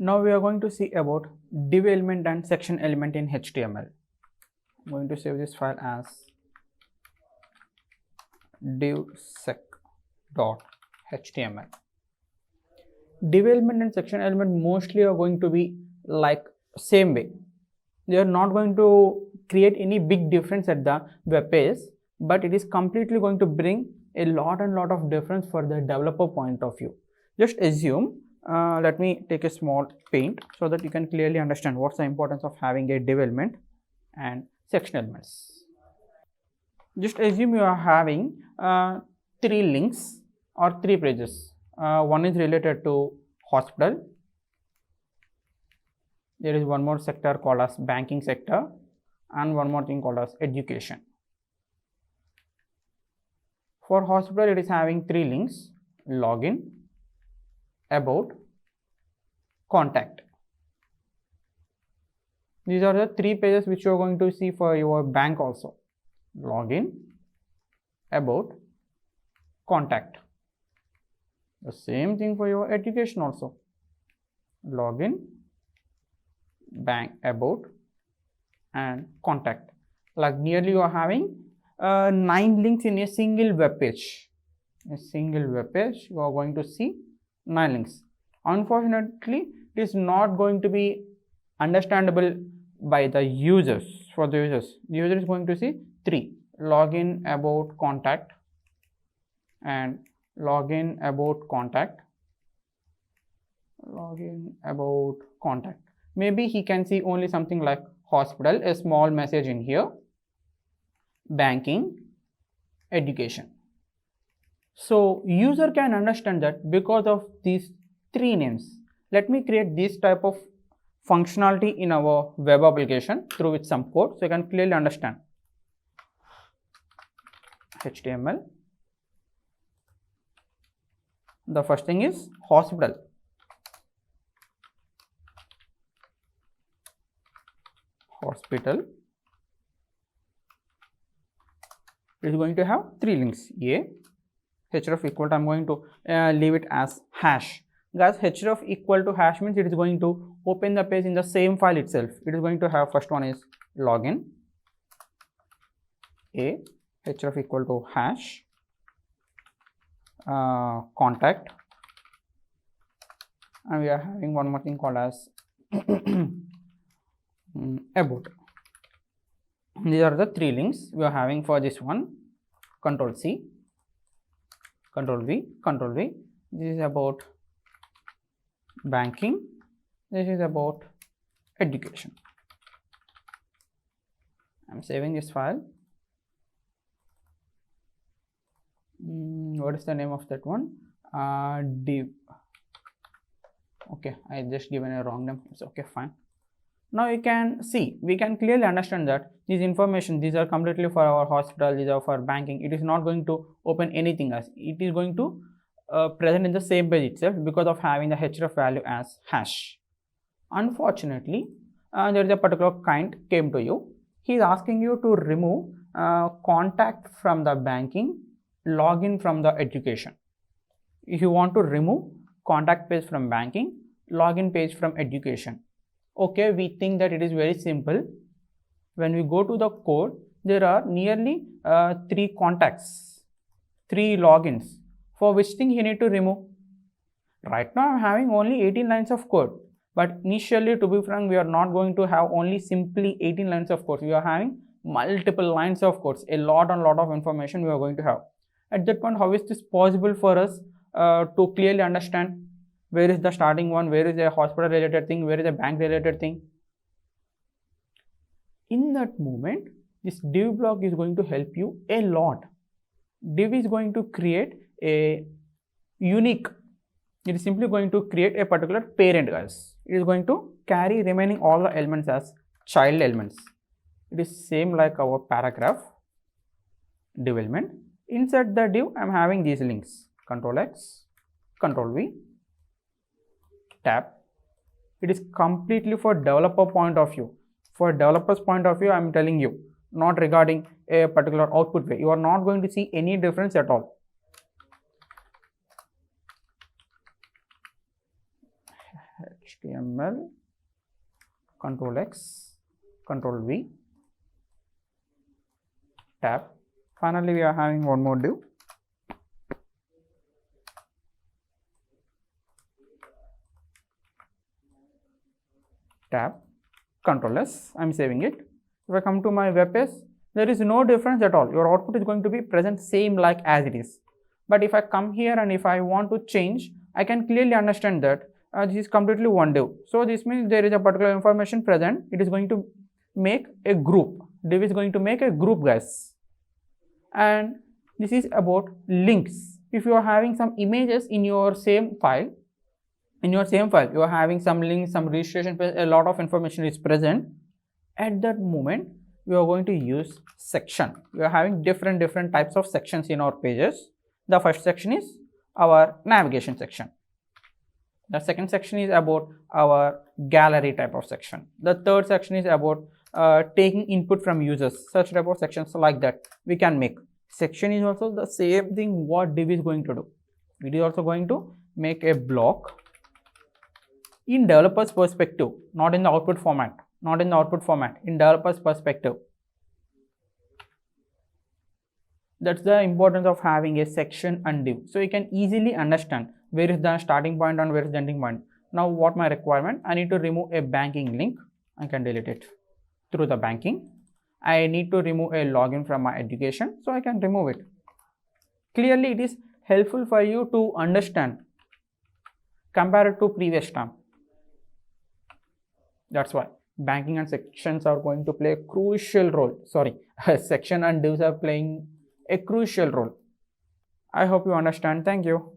Now we are going to see about div element and section element in HTML. I'm going to save this file as divsec.html. Div element and section element mostly are going to be like same way. They are not going to create any big difference at the web page, but it is completely going to bring a lot of difference for the developer point of view. Just assume, let me take a small paint so that you can clearly understand what's the importance of having a div element and section elements. Just assume you are having 3 links or 3 pages. One is related to hospital. There is one more sector called as banking sector, and one more thing called as education. For hospital, it is having 3 links: login, about, contact. These are the 3 pages which you are going to see for your bank also: login, about, contact. The same thing for your education also: login, bank, about, and contact. Like nearly you are having 9 links in a single web page. A single web page, you are going to see 9 links. Unfortunately, it is not going to be understandable by the users. For the users, the user is going to see 3: login, about, contact, and login, about, contact, login, about, contact. Maybe he can see only something like hospital, a small message in here, banking, education. So user can understand that because of these 3 names. Let me create this type of functionality in our web application through with some code so you can clearly understand. HTML. The first thing is hospital. Hospital is going to have 3 links. A, href equal to, I'm going to leave it as hash. Guys, href equal to hash means it is going to open the page in the same file itself. It is going to have, first one is login, A, href equal to hash, contact, and we are having one more thing called as about. These are the 3 links we are having for this one. Control C, Control V, Control V. This is about banking. This is about education. I'm saving this file. What is the name of that one? Div. Okay, I just given a wrong name. It's okay, fine. Now you can see, we can clearly understand that these information, these are completely for our hospital, these are for banking. It is not going to open anything else. It is going to present in the same page itself because of having the href value as hash. Unfortunately, there is a particular client came to you. He is asking you to remove contact from the banking, login from the education. If you want to remove contact page from banking, login page from education. Okay, we think that it is very simple. When we go to the code, there are nearly 3 contacts, 3 logins. For which thing you need to remove? Right now I am having only 18 lines of code, but initially, to be frank, we are not going to have only simply 18 lines of code. We are having multiple lines of codes, a lot of information we are going to have. At that point, how is this possible for us to clearly understand where is the starting one, where is a hospital related thing, where is a bank related thing? In that moment, this div block is going to help you a lot. Div is going to create a unique, it is simply going to create a particular parent, guys. It is going to carry remaining all the elements as child elements. It is same like our paragraph div element. Inside the div, I am having these links: Control X, Control V, tab. It is completely for developer point of view. For developer's point of view, I am telling you, not regarding a particular output way. You are not going to see any difference at all. HTML, Control X, Control V, tab. Finally, we are having one more div. Tab, Control S, I am saving it. If I come to my web page, there is no difference at all. Your output is going to be present same like as it is. But if I come here and if I want to change, I can clearly understand that this is completely one div. So this means there is a particular information present. It is going to make a group. Div is going to make a group, guys. And this is about links. If you are having some images in your same file, you are having some links, some registration page, a lot of information is present. At that moment, we are going to use section. We are having different types of sections in our pages. The first section is our navigation section. The second section is about our gallery type of section. The third section is about taking input from users. Such type of sections like that we can make. Section is also the same thing what div is going to do. It is also going to make a block in developer's perspective, not in the output format, in developer's perspective. That's the importance of having a section and div. So you can easily understand where is the starting point and where is the ending point. Now what my requirement? I need to remove a banking link. I can delete it through the banking. I need to remove a login from my education, so I can remove it. Clearly it is helpful for you to understand compared to previous time. That's why banking and sections are going to play a crucial role. Section and divs are playing a crucial role. I hope you understand. Thank you.